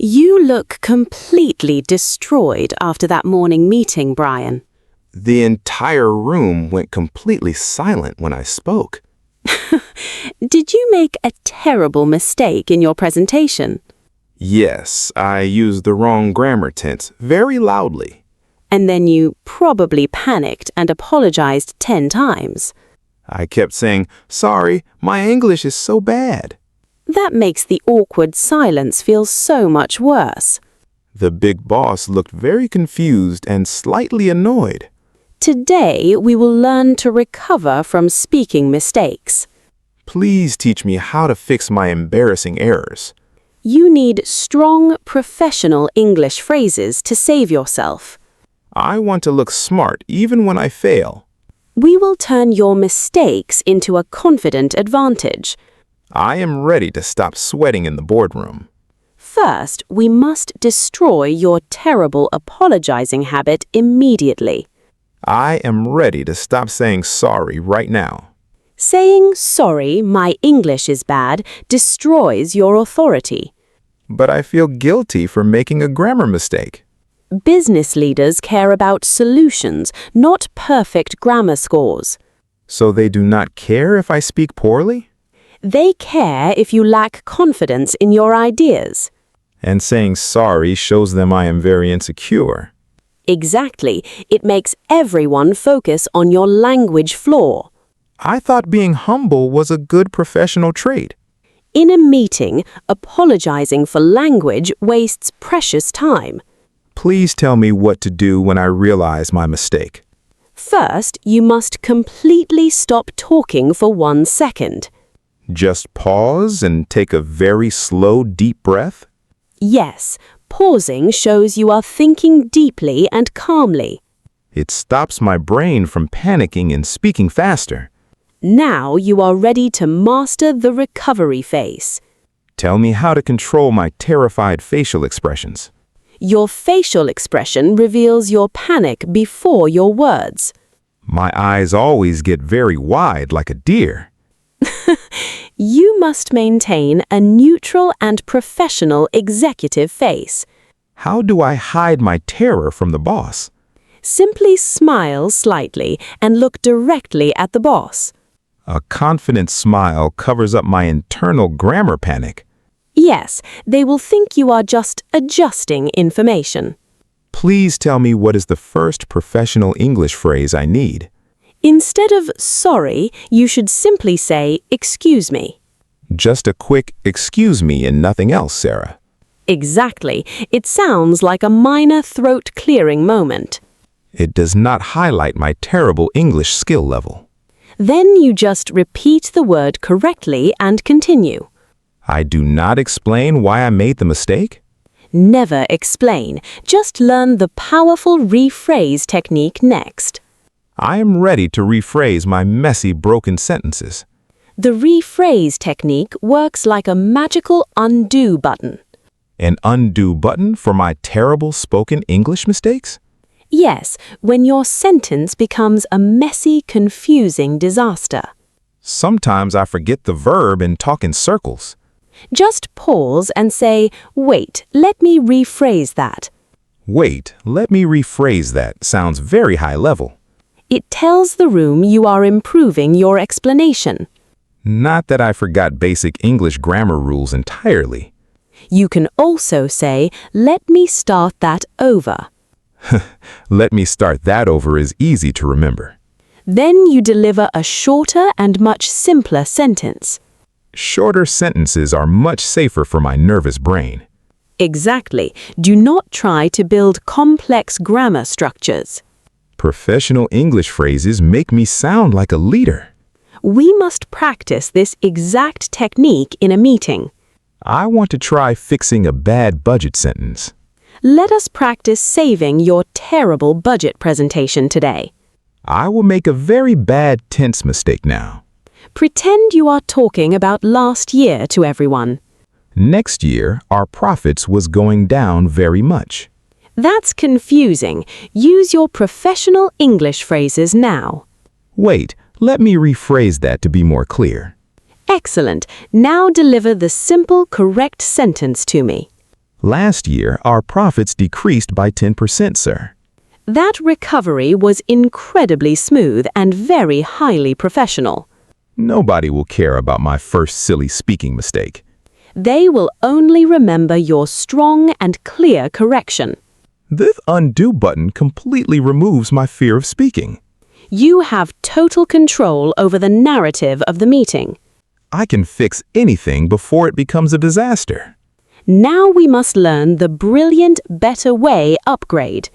You look completely destroyed after that morning meeting, Brian. The entire room went completely silent when I spoke. Did you make a terrible mistake in your presentation? Yes, I used the wrong grammar tense very loudly. And then you probably panicked and apologized 10 times. I kept saying, "Sorry, my English is so bad." That makes the awkward silence feel so much worse. The big boss looked very confused and slightly annoyed. Today, we will learn to recover from speaking mistakes. Please teach me how to fix my embarrassing errors. You need strong, professional English phrases to save yourself. I want to look smart even when I fail. We will turn your mistakes into a confident advantage. I am ready to stop sweating in the boardroom. First, we must destroy your terrible apologizing habit immediately. I am ready to stop saying sorry right now. Saying, "Sorry, my English is bad," destroys your authority. But I feel guilty for making a grammar mistake. Business leaders care about solutions, not perfect grammar scores. So they do not care if I speak poorly? They care if you lack confidence in your ideas. And saying sorry shows them I am very insecure. Exactly. It makes everyone focus on your language flaw. I thought being humble was a good professional trait. In a meeting, apologizing for language wastes precious time. Please tell me what to do when I realize my mistake. First, you must completely stop talking for 1 second. Just pause and take a very slow, deep breath? Yes, pausing shows you are thinking deeply and calmly. It stops my brain from panicking and speaking faster. Now you are ready to master the recovery phase. Tell me how to control my terrified facial expressions. Your facial expression reveals your panic before your words. My eyes always get very wide like a deer. You must maintain a neutral and professional executive face. How do I hide my terror from the boss? Simply smile slightly and look directly at the boss. A confident smile covers up my internal grammar panic. Yes, they will think you are just adjusting information. Please tell me what is the first professional English phrase I need. Instead of sorry, you should simply say, "Excuse me." Just a quick "excuse me" and nothing else, Sarah. Exactly. It sounds like a minor throat-clearing moment. It does not highlight my terrible English skill level. Then you just repeat the word correctly and continue. I do not explain why I made the mistake? Never explain. Just learn the powerful rephrase technique next. I am ready to rephrase my messy, broken sentences. The rephrase technique works like a magical undo button. An undo button for my terrible spoken English mistakes? Yes, when your sentence becomes a messy, confusing disaster. Sometimes I forget the verb and talk in circles. Just pause and say, "Wait, let me rephrase that." Wait, let me rephrase that. Sounds very high level. It tells the room you are improving your explanation. Not that I forgot basic English grammar rules entirely. You can also say, "Let me start that over." Let me start that over is easy to remember. Then you deliver a shorter and much simpler sentence. Shorter sentences are much safer for my nervous brain. Exactly. Do not try to build complex grammar structures. Professional English phrases make me sound like a leader. We must practice this exact technique in a meeting. I want to try fixing a bad budget sentence. Let us practice saving your terrible budget presentation today. I will make a very bad tense mistake now. Pretend you are talking about last year to everyone. Next year, our profits was going down very much. That's confusing. Use your professional English phrases now. Wait, let me rephrase that to be more clear. Excellent. Now deliver the simple, correct sentence to me. Last year, our profits decreased by 10%, sir. That recovery was incredibly smooth and very highly professional. Nobody will care about my first silly speaking mistake. They will only remember your strong and clear correction. This undo button completely removes my fear of speaking. You have total control over the narrative of the meeting. I can fix anything before it becomes a disaster. Now we must learn the brilliant Better Way upgrade.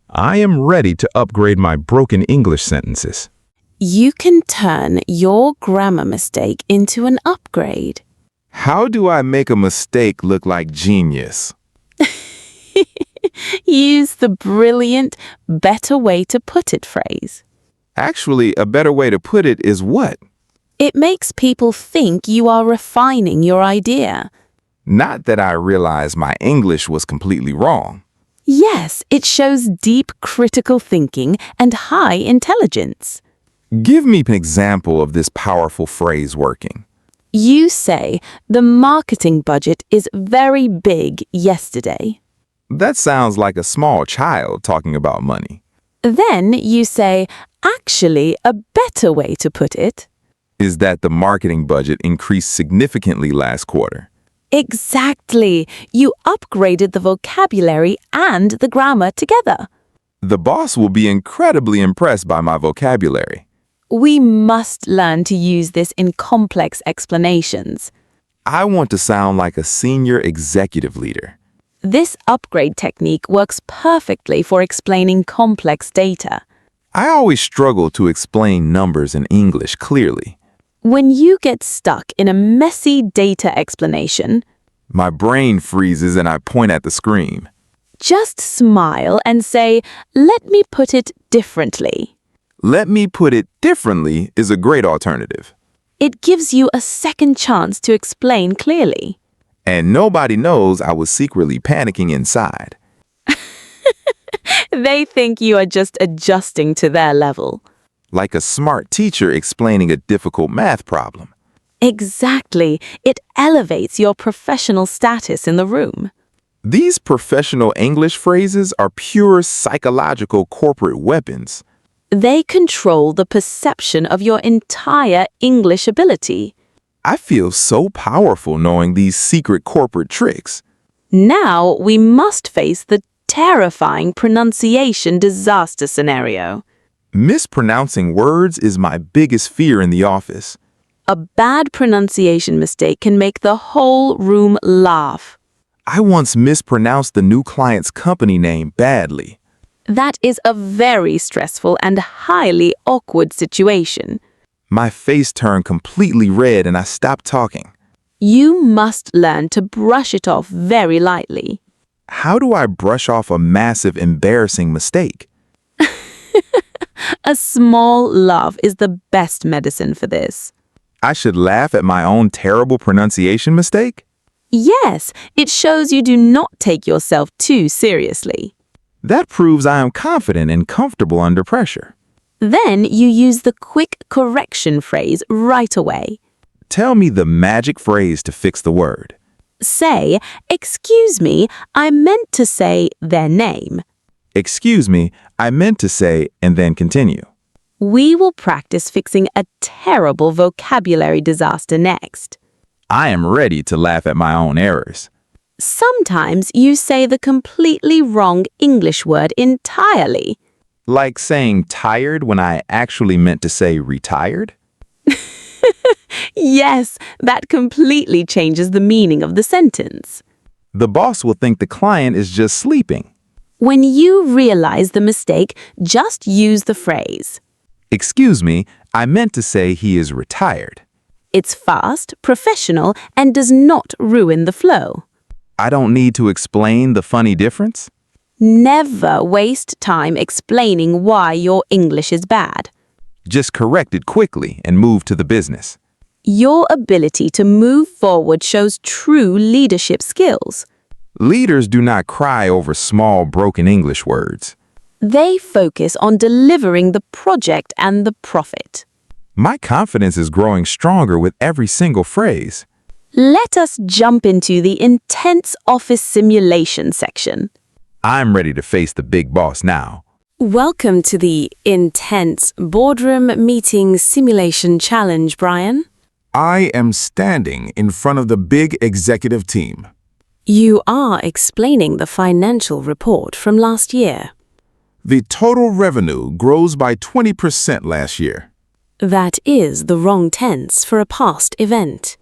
I am ready to upgrade my broken English sentences. You can turn your grammar mistake into an upgrade. How do I make a mistake look like genius? Use the brilliant Better Way to put it phrase. Actually, a better way to put it is what? It makes people think you are refining your idea. Not that I realized my English was completely wrong. Yes, it shows deep critical thinking and high intelligence. Give me an example of this powerful phrase working. You say, the marketing budget is very big yesterday. That sounds like a small child talking about money. Then you say, actually, a better way to put it is that the marketing budget increased significantly last quarter. Exactly. You upgraded the vocabulary and the grammar together. The boss will be incredibly impressed by my vocabulary. We must learn to use this in complex explanations. I want to sound like a senior executive leader. This upgrade technique works perfectly for explaining complex data. I always struggle to explain numbers in English clearly. When you get stuck in a messy data explanation, my brain freezes and I point at the screen. Just smile and say, let me put it differently. Let me put it differently is a great alternative. It gives you a second chance to explain clearly. And nobody knows I was secretly panicking inside. They think you are just adjusting to their level. Like a smart teacher explaining a difficult math problem. Exactly. It elevates your professional status in the room. These professional English phrases are pure psychological corporate weapons. They control the perception of your entire English ability. I feel so powerful knowing these secret corporate tricks. Now we must face the terrifying pronunciation disaster scenario. Mispronouncing words is my biggest fear in the office. A bad pronunciation mistake can make the whole room laugh. I once mispronounced the new client's company name badly. That is a very stressful and highly awkward situation. My face turned completely red and I stopped talking. You must learn to brush it off very lightly. How do I brush off a massive, embarrassing mistake? A small laugh is the best medicine for this. I should laugh at my own terrible pronunciation mistake? Yes, it shows you do not take yourself too seriously. That proves I am confident and comfortable under pressure. Then you use the quick correction phrase right away. Tell me the magic phrase to fix the word. Say, excuse me, I meant to say their name. Excuse me, I meant to say, and then continue. We will practice fixing a terrible vocabulary disaster next. I am ready to laugh at my own errors. Sometimes you say the completely wrong English word entirely. Like saying tired when I actually meant to say retired? Yes, that completely changes the meaning of the sentence. The boss will think the client is just sleeping. When you realize the mistake, just use the phrase. Excuse me, I meant to say he is retired. It's fast, professional, and does not ruin the flow. I don't need to explain the funny difference? Never waste time explaining why your English is bad. Just correct it quickly and move to the business. Your ability to move forward shows true leadership skills. Leaders do not cry over small, broken English words. They focus on delivering the project and the profit. My confidence is growing stronger with every single phrase. Let us jump into the intense office simulation section. I'm ready to face the big boss now. Welcome to the intense boardroom meeting simulation challenge, Brian. I am standing in front of the big executive team. You are explaining the financial report from last year. The total revenue grows by 20% last year. That is the wrong tense for a past event.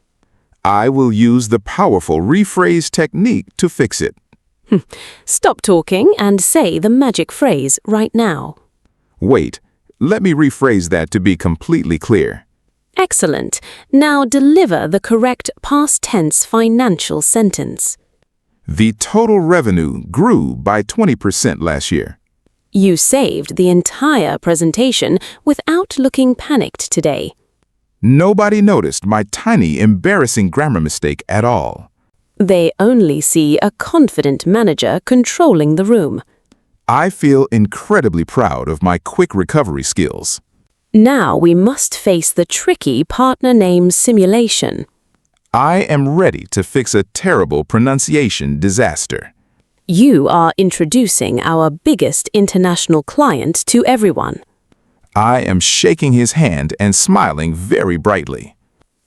I will use the powerful rephrase technique to fix it. Stop talking and say the magic phrase right now. Wait, let me rephrase that to be completely clear. Excellent. Now deliver the correct past tense financial sentence. The total revenue grew by 20% last year. You saved the entire presentation without looking panicked today. Nobody noticed my tiny, embarrassing grammar mistake at all. They only see a confident manager controlling the room. I feel incredibly proud of my quick recovery skills. Now we must face the tricky partner name simulation. I am ready to fix a terrible pronunciation disaster. You are introducing our biggest international client to everyone. I am shaking his hand and smiling very brightly.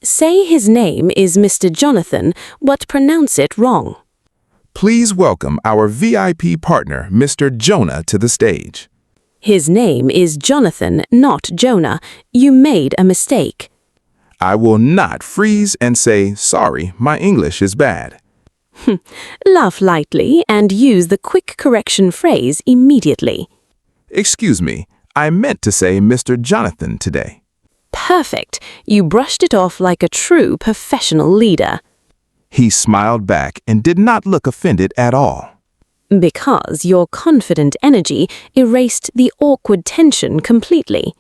Say his name is Mr. Jonathan, but pronounce it wrong. Please welcome our VIP partner, Mr. Jonah, to the stage. His name is Jonathan, not Jonah. You made a mistake. I will not freeze and say, sorry, my English is bad. Laugh lightly and use the quick correction phrase immediately. Excuse me, I meant to say Mr. Jonathan today. Perfect. You brushed it off like a true professional leader. He smiled back and did not look offended at all. Because your confident energy erased the awkward tension completely.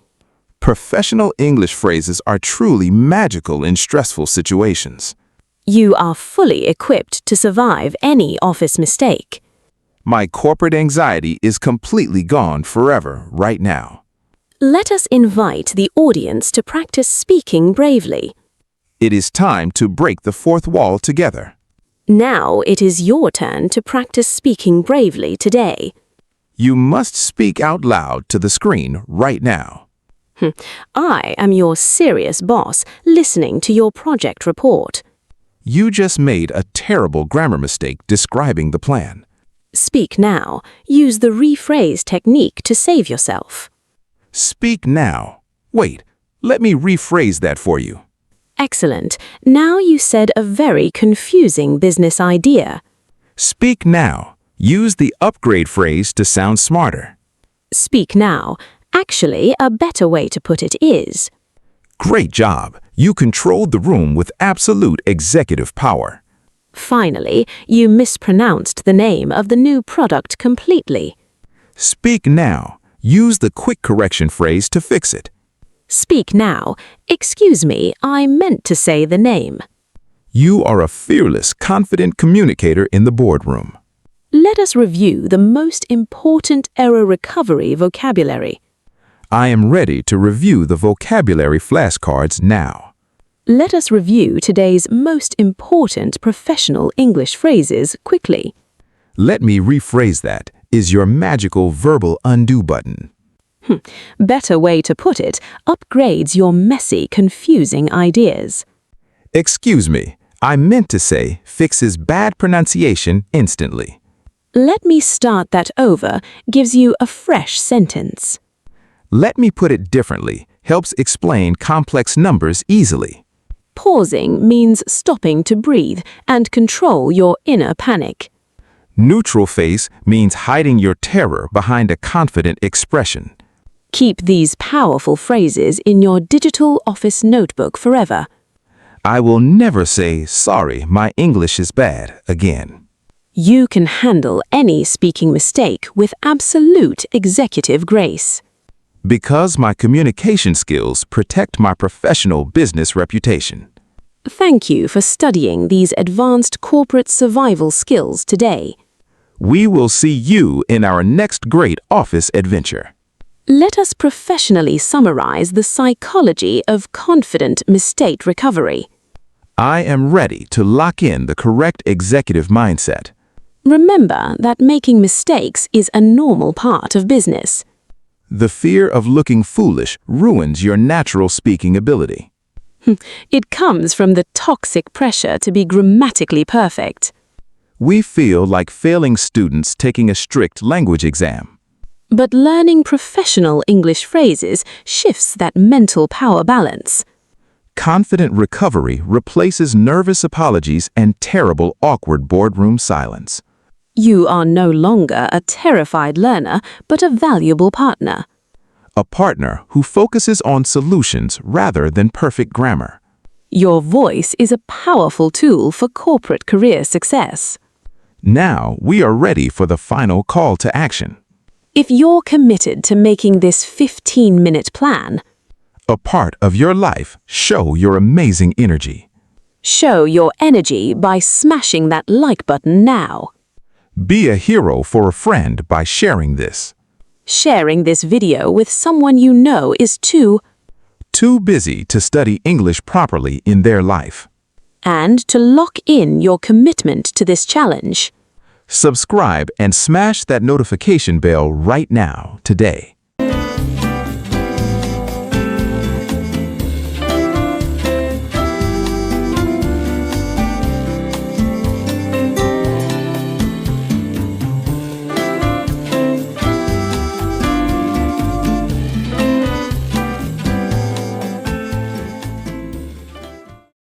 Professional English phrases are truly magical in stressful situations. You are fully equipped to survive any office mistake. My corporate anxiety is completely gone forever right now. Let us invite the audience to practice speaking bravely. It is time to break the fourth wall together. Now it is your turn to practice speaking bravely today. You must speak out loud to the screen right now. I am your serious boss listening to your project report. You just made a terrible grammar mistake describing the plan. Speak now. Use the rephrase technique to save yourself. Speak now. Wait, let me rephrase that for you. Excellent. Now you said a very confusing business idea. Speak now. Use the upgrade phrase to sound smarter. Speak now. Actually, a better way to put it is, Great job. You controlled the room with absolute executive power. finally, you mispronounced the name of the new product completely. Speak now. Use the quick correction phrase to fix it. Speak now. Excuse me, I meant to say the name. You are a fearless, confident communicator in the boardroom. Let us review the most important error recovery vocabulary. I am ready to review the vocabulary flashcards now. Let us review today's most important professional English phrases quickly. Let me rephrase that. Is your magical verbal undo button. Better way to put it, upgrades your messy, confusing ideas. Excuse me, I meant to say fixes bad pronunciation instantly. Let me start that over gives you a fresh sentence. Let me put it differently, helps explain complex numbers easily. Pausing means stopping to breathe and control your inner panic. Neutral face means hiding your terror behind a confident expression. Keep these powerful phrases in your digital office notebook forever. I will never say, sorry, my English is bad, again. You can handle any speaking mistake with absolute executive grace. Because my communication skills protect my professional business reputation. Thank you for studying these advanced corporate survival skills today. We will see you in our next great office adventure. Let us professionally summarize the psychology of confident mistake recovery. I am ready to lock in the correct executive mindset. Remember that making mistakes is a normal part of business. The fear of looking foolish ruins your natural speaking ability. It comes from the toxic pressure to be grammatically perfect. We feel like failing students taking a strict language exam. But learning professional English phrases shifts that mental power balance. Confident recovery replaces nervous apologies and terrible, awkward boardroom silence. You are no longer a terrified learner, but a valuable partner. A partner who focuses on solutions rather than perfect grammar. Your voice is a powerful tool for corporate career success. Now we are ready for the final call to action. If you're committed to making this 15-minute plan, A part of your life, show your amazing energy. show your energy by smashing that like button now. Be a hero for a friend by sharing this. Sharing this video with someone you know is too busy to study English properly in their life. and to lock in your commitment to this challenge. Subscribe and smash that notification bell right now, today.